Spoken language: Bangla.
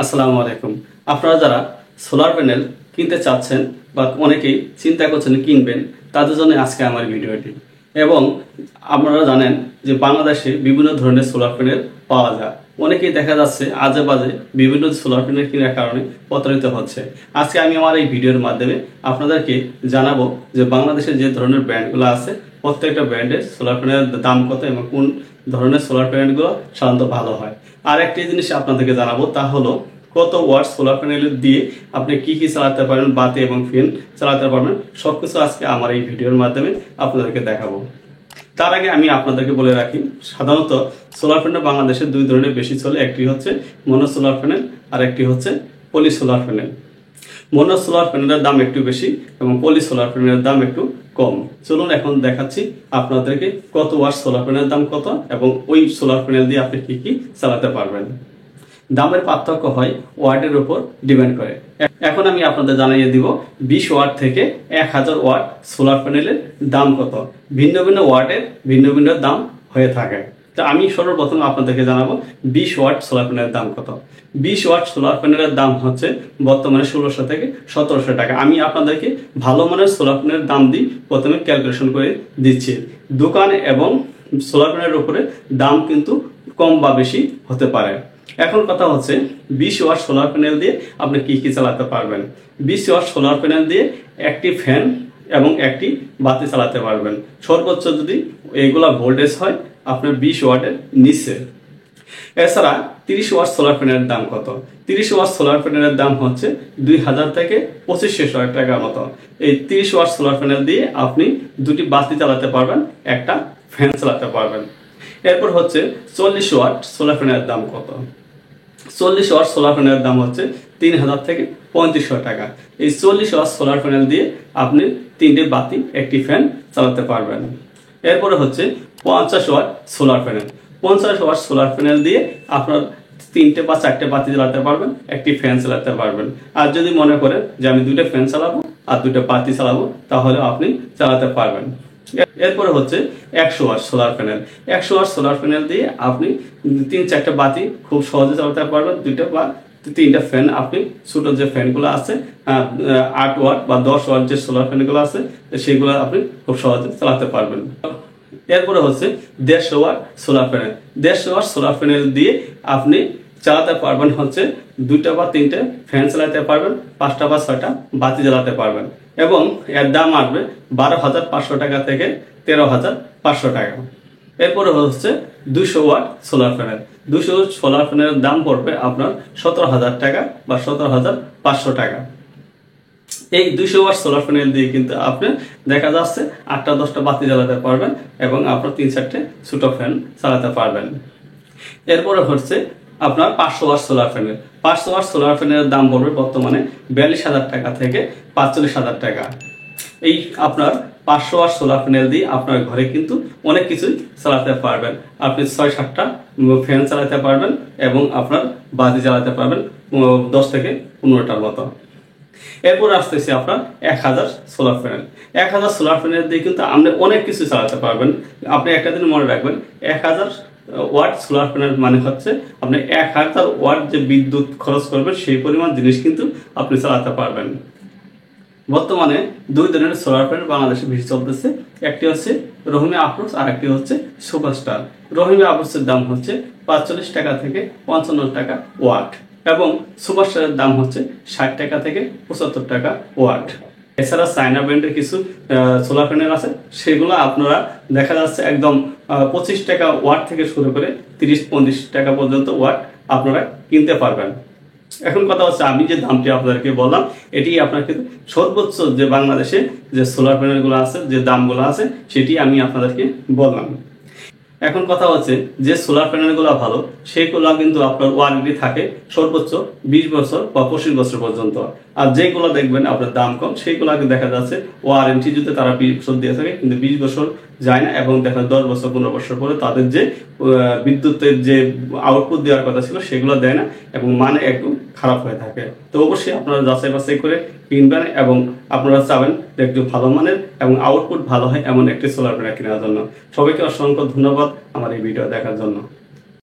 আসসালামু আলাইকুম। আপনারা যারা সোলার প্যানেল কিনতে চাচ্ছেন বা অনেকেই চিন্তা করছেন কিনবেন, তাদের জন্য আজকে আমার ভিডিওটি। এবং আপনারা জানেন যে বাংলাদেশে বিভিন্ন ধরনের সোলার প্যানেল পাওয়া যায়। অনেকেই দেখা যাচ্ছে আজে বাজে বিভিন্ন সোলার প্যানেল কেনার কারণে প্রতারিত হচ্ছে। আজকে আমি আমার এই ভিডিওর মাধ্যমে আপনাদেরকে জানাবো যে বাংলাদেশে যে ধরনের ব্র্যান্ডগুলো আছে প্রত্যেকটা ব্র্যান্ডের সোলার প্যানেলের দাম কত এবং কোন ধরনের সোলার প্যানেলগুলো সাধারণত ভালো হয়। আর একটি জিনিস আপনাদেরকে জানাবো, তা হলো কত ওয়াট সোলার প্যানেল দিয়ে আপনি কি কি চালাতে পারেন, বাতি এবং ফ্যান চালাতে পারবেন, সবকিছু আজকে আমার এই ভিডিওর মাধ্যমে আপনাদেরকে দেখাবো। তার আগে আমি আপনাদেরকে বলে রাখি, সাধারণত সোলার প্যানেল বাংলাদেশে দুই ধরনের বেশি চলে। একটি হচ্ছে মনো সোলার প্যানেল আর একটি হচ্ছে পলি সোলার প্যানেল। মনো সোলার প্যানেলের দাম একটু বেশি এবং পলি সোলার প্যানেলের দাম একটু কম। চলুন এখন দেখাচ্ছি আপনাদেরকে কত ওয়াট সোলার প্যানেলের দাম কত এবং ওই সোলার প্যানেল দিয়ে আপনি কি কি চালাতে পারবেন। দামের পার্থক্য হয় ওয়াটের উপর ডিপেন্ড করে। এখন আমি আপনাদের জানিয়ে দিব 20 ওয়াট থেকে 1000 ওয়াট সোলার প্যানেলের দাম কত। ভিন্ন ভিন্ন ওয়াটের ভিন্ন ভিন্ন দাম হয়ে থাকে। তো আমি সর্বপ্রথম আপনাদেরকে জানাবো 20 ওয়াট সোলার প্যানেলের দাম কত। 20 ওয়াট সোলার প্যানেলের দাম হচ্ছে বর্তমানে 1600 থেকে 1700 টাকা। আমি আপনাদেরকে ভালো মানের সোলার প্যানেলের দাম দিই, প্রথমে ক্যালকুলেশন করে দিচ্ছি। দোকান এবং সোলার প্যানেলের উপরে দাম কিন্তু কম বা বেশি হতে পারে। এখন কথা হচ্ছে 20 ওয়াট সোলার প্যানেল দিয়ে আপনি কি কি চালাতে পারবেন। 20 ওয়াট সোলার প্যানেল দিয়ে একটি ফ্যান এবং একটি বাতি চালাতে পারবেন। সর্বোচ্চ যদি এইগুলা ভোল্টেজ হয় আপনার 20 ওয়াটের নিচে। এছাড়া 30 ওয়াট সোলার প্যানেলের দাম কত? 30 ওয়াট সোলার প্যানেলের দাম হচ্ছে 2000 থেকে 2500 টাকার মতো। এই 30 ওয়াট সোলার প্যানেল দিয়ে আপনি দুটি বাতি চালাতে পারবেন, একটা ফ্যান চালাতে পারবেন। এরপর হচ্ছে 40 ওয়াট সোলার প্যানেলের দাম কত? 40 ওয়াট সোলার প্যানেলের দাম হচ্ছে 3000 থেকে 3500 টাকা। এই 40 ওয়াট সোলার প্যানেল দিয়ে আপনি তিনটে বাতি একটি ফ্যান চালাতে পারবেন। এরপরে হচ্ছে 50 watt solar panel. 50 watt solar panel দিয়ে আপনার তিনটে বা চারটে বাতি চালাতে পারবেন, একটি ফ্যান চালাতে পারবেন। আর যদি মনে করেন যে আমি দুটো ফ্যান চালাবো আর দুটো বাতি চালাবো, তাহলে আপনি চালাতে পারবেন। এরপরে হচ্ছে 100 watt solar panel. 100 watt solar panel দিয়ে আপনি তিন চারটে বাতি খুব সহজে চালাতে পারবেন। দুইটা বা তিনটা ফ্যান আপনি ছোট যে ফ্যানগুলো আছে 8 ওয়াট বা 10 ওয়াট যে সোলার প্যানেলগুলো আছে সেগুলো আপনি খুব সহজে চালাতে পারবেন। এরপরে হচ্ছে 150 watt solar panel. 150 watt solar panel দিয়ে আপনি চালাতে পারবেন হচ্ছে দুইটা বা তিনটে ফ্যান চালাতে পারবেন, 5টা বা 6টা বাতি জ্বালাতে পারবেন এবং এর দাম আসবে 12,500 টাকা থেকে 13,500 টাকা। এরপরে হচ্ছে 200 ওয়াট সোলার প্যানেল। 200 সোলার প্যানেলের দাম পড়বে আপনার 17,000 টাকা বা 17,500 টাকা। এই 200 ওয়াট সোলার প্যানেল দিয়ে কিন্তু আপনি দেখা যাচ্ছে 8টা 10টা বাতি জ্বালাতে পারবেন এবং আপনার 3-4টে ছোট ফ্যান চালাতে পারবেন। এরপরে হচ্ছে আপনার 500 watt solar panel. 500 watt solar প্যানেলের দাম পড়বে বর্তমানে 42,000 টাকা থেকে 45,000 টাকা। এই আপনার 500 ওয়াট সোলার প্যানেল দিয়ে আপনার ঘরে কিন্তু অনেক কিছুই চালাতে পারবেন। আপনি 6-7টা ফ্যান চালাতে পারবেন এবং আপনার বাতি জ্বালাতে পারবেন 10 থেকে 15টার মতো। এরপর আসতেছে আপনার 1000 সোলার প্যানেল। 1000 সোলার প্যানেল দিয়ে কিন্তু আপনি অনেক কিছু চালাতে পারবেন। আপনি একটা দিন মনে রাখবেন, 1000 ওয়াট সোলার প্যানেল মানে হচ্ছে আপনি 1000 ওয়াট যে বিদ্যুৎ খরচ করবেন সেই পরিমাণ জিনিস কিন্তু আপনি চালাতে পারবেন। বর্তমানে দুই ধরনের সোলার প্যানেল বাংলাদেশে বেশি চলতেছে। একটি হচ্ছে রহিমা আফরোজ আর একটি হচ্ছে সুপারস্টার। রহিমা আফরোজের দাম হচ্ছে 45 টাকা থেকে 55 টাকা ওয়াট এবং সুপারস্টারের দাম হচ্ছে 60 টাকা থেকে 75 টাকা ওয়াট। এছাড়া চায়না ব্র্যান্ডের কিছু সোলার প্যানেল আছে, সেগুলো আপনারা দেখা যাচ্ছে একদম 25 টাকা ওয়াট থেকে শুরু করে 30-35 টাকা পর্যন্ত ওয়াট আপনারা কিনতে পারবেন। এখন কথা হচ্ছে আমি যে দামটি আপনাদেরকে বললাম এটি আপনাকে সর্বোচ্চ যে বাংলাদেশে যে সোলার প্যানেলগুলো আছে যে দামগুলো আছে সেটি আমি আপনাদেরকে বললাম। এখন কথা হচ্ছে যে সোলার প্যানেলগুলো ভালো সেইগুলো কিন্তু আপনার ওয়ারেন্টি থাকে সর্বোচ্চ 20 বছর বা 25 বছর পর্যন্ত। আর যেগুলো দেখবেন আপনার দাম কম সেইগুলোকে দেখা যাচ্ছে ওয়ারেন্টি যদি তারা 20 বছর দিয়ে থাকে কিন্তু 20 বছর যায় না এবং দেখা 10 বছর 15 বছর পরে তাদের যে বিদ্যুতের যে আউটপুট দেওয়ার কথা ছিল সেগুলো দেয় না এবং মানে একটু খারাপ হয়ে থাকে। তো অবশ্যই আপনারা যাচাই বাছাই করে কিনবেন এবং আপনারা চাবেন যে একটু ভালো মানের এবং আউটপুট ভালো হয় এমন একটি সোলার প্যানেল কেনার জন্য। সবাইকে অসংখ্য ধন্যবাদ আমার এই ভিডিও দেখার জন্য।